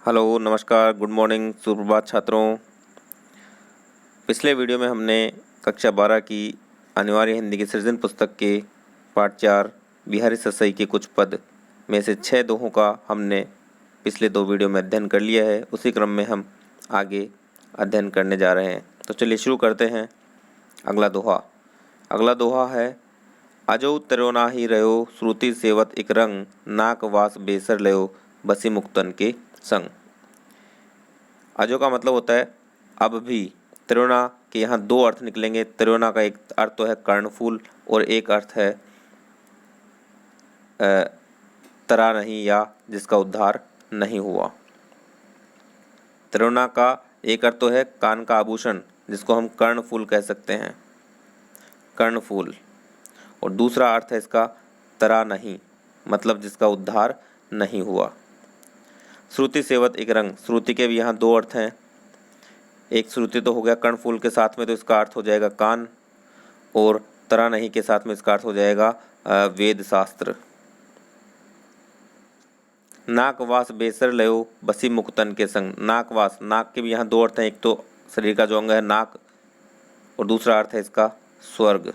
Hello, नमस्कार, good morning, सुप्रभात छात्रों। पिछले वीडियो में हमने कक्षा 12 की अनिवार्य हिंदी की सृजन पुस्तक के पाठ 4 बिहारी ससई के कुछ पद में से 6 दोहों का हमने पिछले 2 वीडियो में अध्ययन कर लिया है। उसी क्रम में हम आगे अध्ययन करने जा रहे हैं। तो चलिए शुरू करते हैं। अगला दोहा है, अजो त्रियोना ही रहो श्रुति सेवत इक रंग, नाक वास बेसर लयो बसी मुक्तन के संग। अजो का मतलब होता है अब भी। त्रियोना के यहाँ 2 अर्थ निकलेंगे। त्रियोना का एक अर्थ तो है कर्णफूल और एक अर्थ है तरा नहीं या जिसका उद्धार नहीं हुआ। त्रियोना का एक अर्थ तो है कान का आभूषण जिसको हम कर्णफूल कह सकते हैं, कर्णफूल। और दूसरा अर्थ है इसका तरा नहीं, मतलब जिसका उद्धार नहीं हुआ। श्रुति सेवत एक रंग, श्रुति के भी यहाँ 2 अर्थ हैं। एक श्रुति तो हो गया कर्णफूल के साथ में, तो इसका अर्थ हो जाएगा कान, और तरा नहीं के साथ में इसका अर्थ हो जाएगा वेद शास्त्र। नाकवास बेसर लयो बसी मुक्तन के संग। नाकवास, नाक के भी यहाँ 2 अर्थ हैं। एक तो शरीर का जो अंग है नाक, और दूसरा अर्थ है इसका स्वर्ग,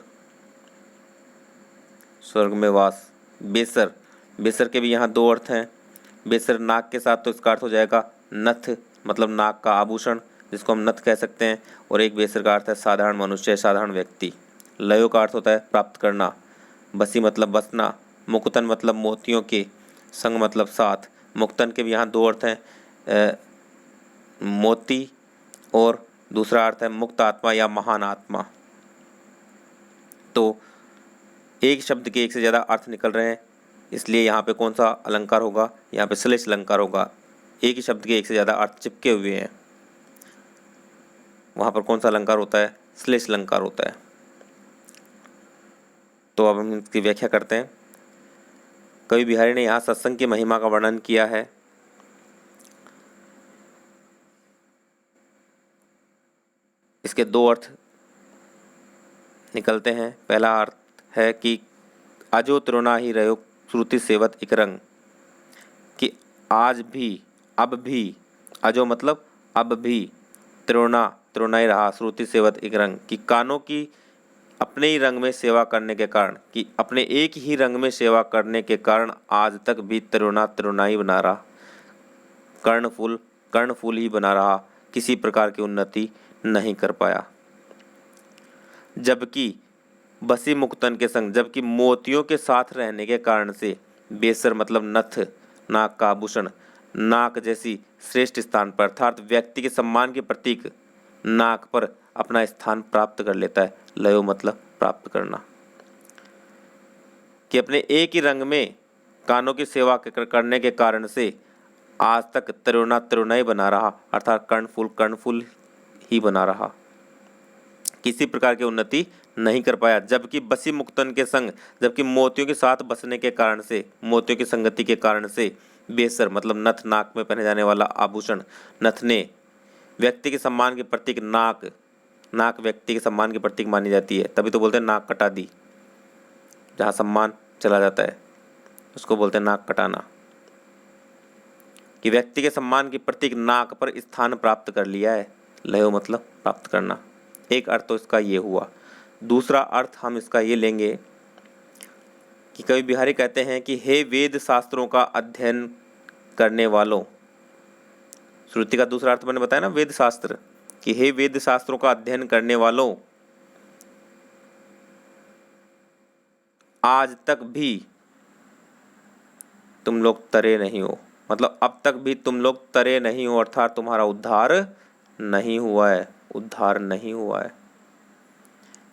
स्वर्ग में वास। बेसर, बेसर के भी यहाँ 2 अर्थ हैं। बेसर नाक के साथ तो इसका अर्थ हो जाएगा नथ, मतलब नाक का आभूषण जिसको हम नथ कह सकते हैं। और एक बेसर का अर्थ है साधारण मनुष्य, साधारण व्यक्ति। लयो का अर्थ होता है प्राप्त करना। बसी मतलब बसना। मुक्तन मतलब मोतियों के, संग मतलब साथ। मुक्तन के भी यहाँ 2 अर्थ हैं, मोती, और दूसरा अर्थ है मुक्त आत्मा या महान आत्मा। तो एक शब्द के एक से ज़्यादा अर्थ निकल रहे हैं, इसलिए यहाँ पे कौन सा अलंकार होगा? यहाँ पे श्लेष अलंकार होगा। एक ही शब्द के एक से ज़्यादा अर्थ चिपके हुए हैं, वहाँ पर कौन सा अलंकार होता है? श्लेष अलंकार होता है। तो अब हम इसकी व्याख्या करते हैं। कवि बिहारी ने यहाँ सत्संग की महिमा का वर्णन किया है। इसके 2 अर्थ निकलते हैं। पहला अर्थ है कि अजो त्रियोना ही रहो श्रुति सेवत इक रंग, कि आज भी, अब भी, अजो मतलब अब भी, त्रियोना, त्रियोना ही रहा, श्रुति सेवत इक रंग, कि कानों की अपने ही रंग में सेवा करने के कारण, कि अपने एक ही रंग में सेवा करने के कारण आज तक भी त्रियोना त्रियोना ही बना रहा, कर्णफूल कर्णफूल ही बना रहा, किसी प्रकार की उन्नति नहीं कर पाया। जबकि बसी मुक्तन के संग, जबकि मोतियों के साथ रहने के कारण से, बेसर मतलब नथ, नाक का आभूषण, नाक जैसी श्रेष्ठ स्थान पर, अर्थात व्यक्ति के सम्मान के प्रतीक नाक पर अपना स्थान प्राप्त कर लेता है। लयो मतलब प्राप्त करना, कि अपने एक ही रंग में कानों की सेवा करने के कारण से आज तक त्रियोना त्रियोना ही बना रहा, अर्थात कर्णफूल कर्णफूल ही बना रहा, किसी प्रकार की उन्नति नहीं कर पाया। जबकि बसी मुक्तन के संग, जबकि मोतियों के साथ बसने के कारण से, मोतियों की संगति के कारण से, बेसर मतलब नथ, नाक में पहने जाने वाला आभूषण, नथ ने व्यक्ति के सम्मान के प्रतीक, नाक, नाक व्यक्ति के सम्मान के प्रतीक मानी जाती है। तभी तो बोलते हैं नाक कटा दी, जहाँ सम्मान चला जाता है उसको बोलते हैं नाक कटाना, कि व्यक्ति के सम्मान के प्रतीक नाक पर स्थान प्राप्त कर लिया है। लयो मतलब प्राप्त करना। एक अर्थ तो इसका ये हुआ। दूसरा अर्थ हम इसका ये लेंगे कि कवि बिहारी कहते हैं कि हे वेद शास्त्रों का अध्ययन करने वालों। श्रुति का दूसरा अर्थ मैंने बताया ना, वेद शास्त्र, कि हे वेद शास्त्रों का अध्ययन करने वालों, आज तक भी तुम लोग तरे नहीं हो, मतलब अब तक भी तुम लोग तरे नहीं हो, अर्थात तुम्हारा उद्धार नहीं हुआ है, उद्धार नहीं हुआ है।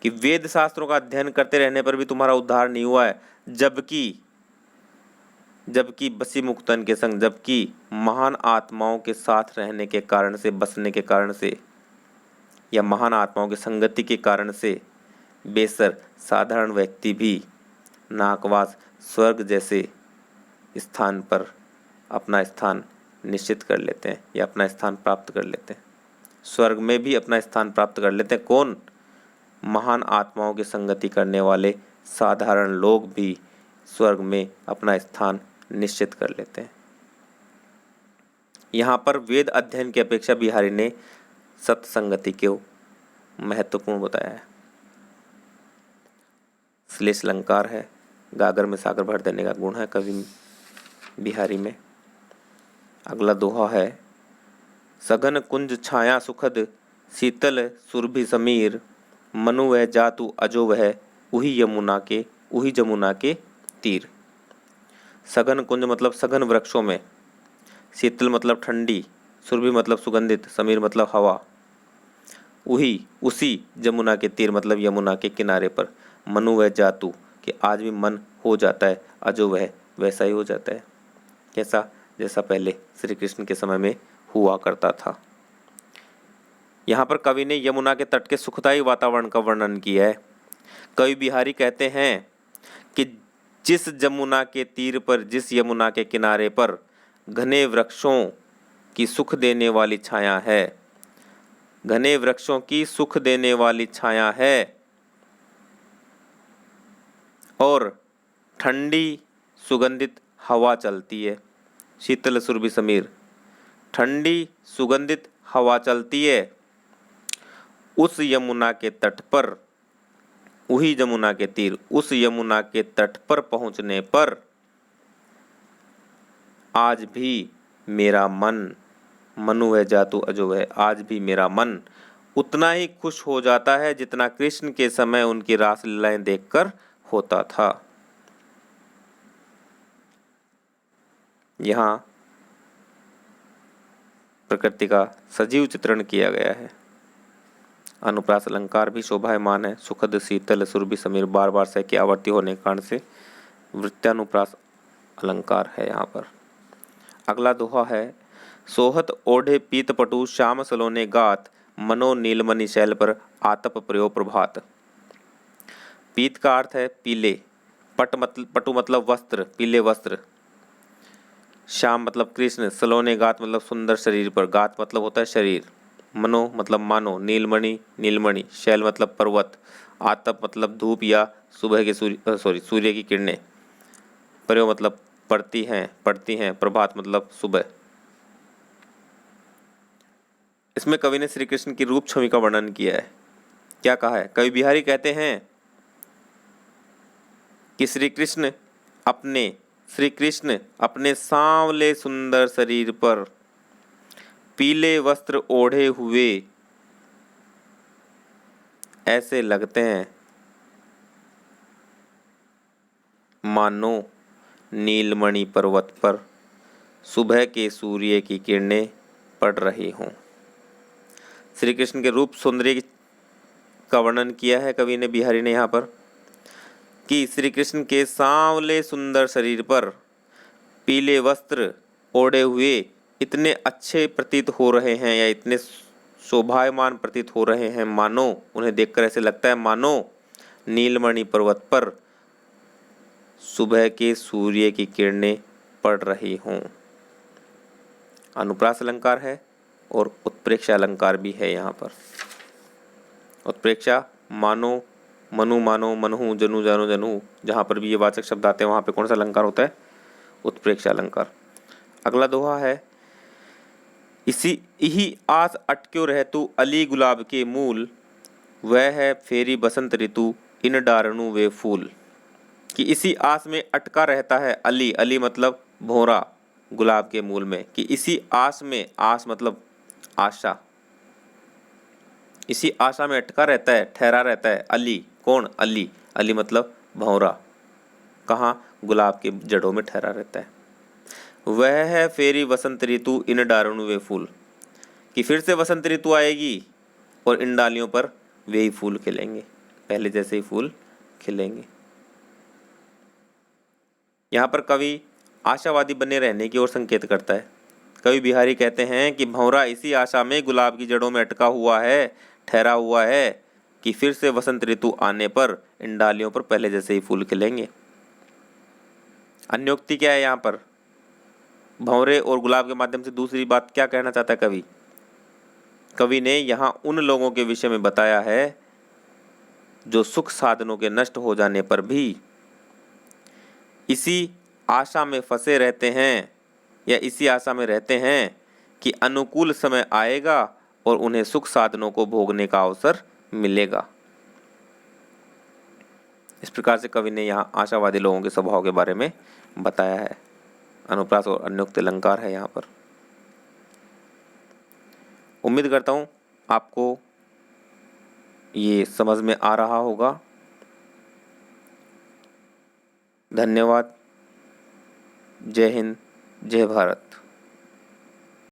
कि वेद शास्त्रों का अध्ययन करते रहने पर भी तुम्हारा उद्धार नहीं हुआ है। जबकि बसी मुक्तन के संग, जबकि महान आत्माओं के साथ रहने के कारण से, बसने के कारण से, या महान आत्माओं की संगति के कारण से, बेसर साधारण व्यक्ति भी नाकवास स्वर्ग जैसे स्थान पर अपना स्थान निश्चित कर लेते हैं, या अपना स्थान प्राप्त कर लेते हैं। स्वर्ग में भी अपना स्थान प्राप्त कर लेते हैं। कौन? महान आत्माओं की संगति करने वाले साधारण लोग भी स्वर्ग में अपना स्थान निश्चित कर लेते हैं। यहाँ पर वेद अध्ययन की अपेक्षा बिहारी ने सत्संगति को महत्वपूर्ण बताया है। श्लेष अलंकार है, गागर में सागर भर देने का गुण है कवि बिहारी में। अगला दोहा है, सघन कुंज छाया सुखद शीतल सुरभि समीर, मनु वह जातु अजो वह उही जमुना के तीर। सघन कुंज मतलब सघन वृक्षों में, शीतल मतलब ठंडी, सुरभि मतलब सुगंधित, समीर मतलब हवा, उसी जमुना के तीर मतलब यमुना के किनारे पर। मनु वह जातु कि आज भी मन हो जाता है, अजो वह वैसा ही हो जाता है। कैसा? जैसा पहले श्री कृष्ण के समय में हुआ करता था। यहाँ पर कवि ने यमुना के तट के सुखदायी वातावरण का वर्णन किया है। कवि बिहारी कहते हैं कि जिस यमुना के तीर पर, जिस यमुना के किनारे पर घने वृक्षों की सुख देने वाली छाया है, घने वृक्षों की सुख देने वाली छाया है और ठंडी सुगंधित हवा चलती है, शीतल सुरभि समीर, ठंडी सुगंधित हवा चलती है, उस यमुना के तट पर, वही यमुना के तीर, उस यमुना के तट पर पहुंचने पर आज भी मेरा मन, मनु है जातु अजो है, आज भी मेरा मन उतना ही खुश हो जाता है जितना कृष्ण के समय उनकी रासलीलाएं देखकर होता था। यहाँ प्रकृति का सजीव चित्रण किया गया है। अनुप्रास अलंकार भी शोभायमान है। सुखद शीतल सुरभि समीर बार बार से की आवर्ती होने के कारण से वृत्यानुप्रास अलंकार है यहाँ पर। अगला दोहा है, सोहत ओढ़े पीत पटु श्याम सलोने गात, मनो नीलमणि शैल पर आतप प्रयो प्रभात। पीत का अर्थ है पीले, पटु मतलब वस्त्र, पीले वस्त्र, श्याम मतलब कृष्ण, सलोने गात मतलब सुंदर शरीर पर, गात मतलब होता है शरीर, मनो मतलब मानो, नीलमणि, शैल मतलब पर्वत, आतप मतलब धूप या सुबह के सूर्य की किरणें, प्रयो मतलब पड़ती हैं, प्रभात मतलब सुबह। इसमें कवि ने श्री कृष्ण की रूप छवि का वर्णन किया है। क्या कहा है? कवि बिहारी कहते हैं कि श्री कृष्ण अपने सांवले सुंदर शरीर पर पीले वस्त्र ओढ़े हुए ऐसे लगते हैं मानो नीलमणि पर्वत पर सुबह के सूर्य की किरणें पड़ रही हों। श्री कृष्ण के रूप सौंदर्य का वर्णन किया है कवि ने बिहारी ने यहाँ पर कि श्री कृष्ण के सांवले सुंदर शरीर पर पीले वस्त्र ओढ़े हुए इतने अच्छे प्रतीत हो रहे हैं या इतने शोभायमान प्रतीत हो रहे हैं, मानो उन्हें देखकर ऐसे लगता है मानो नीलमणि पर्वत पर सुबह के सूर्य की किरणें पड़ रही हों। अनुप्रास अलंकार है और उत्प्रेक्षा अलंकार भी है यहाँ पर। उत्प्रेक्षा मानो, मनु मानो, मनहु, जनु जानो जनु, जहाँ पर भी ये वाचक शब्द आते हैं वहाँ पे कौन सा अलंकार होता है? उत्प्रेक्षा अलंकार। अगला दोहा है, इसी यही आस अटक्यो रहतु अली गुलाब के मूल, वह है फेरी बसंत ऋतु इन डारणु वे फूल। कि इसी आस में अटका रहता है अली, अली मतलब भौरा, गुलाब के मूल में, कि इसी आस में, आस मतलब आशा, इसी आशा में अटका रहता है, ठहरा रहता है अली। कौन? अली, अली मतलब भौरा, कहाँ? गुलाब के जड़ों में ठहरा रहता है। वह है फेरी वसंत ऋतु इन डारणु वे फूल, कि फिर से वसंत ऋतु आएगी और इन डालियों पर वे ही फूल खिलेंगे, पहले जैसे ही फूल खिलेंगे। यहाँ पर कवि आशावादी बने रहने की ओर संकेत करता है। कवि बिहारी कहते हैं कि भंवरा इसी आशा में गुलाब की जड़ों में अटका हुआ है, ठहरा हुआ है कि फिर से वसंत ऋतु आने पर इन डालियों पर पहले जैसे ही फूल खिलेंगे। अन्योक्ति क्या है यहाँ पर? भंवरे और गुलाब के माध्यम से दूसरी बात क्या कहना चाहता है कवि? कवि ने यहाँ उन लोगों के विषय में बताया है जो सुख साधनों के नष्ट हो जाने पर भी इसी आशा में फंसे रहते हैं या इसी आशा में रहते हैं कि अनुकूल समय आएगा और उन्हें सुख साधनों को भोगने का अवसर मिलेगा। इस प्रकार से कवि ने यहाँ आशावादी लोगों के स्वभाव के बारे में बताया है। अनुप्रास और अन्योक्त अलंकार है यहाँ पर। उम्मीद करता हूँ आपको ये समझ में आ रहा होगा। धन्यवाद। जय हिंद, जय भारत।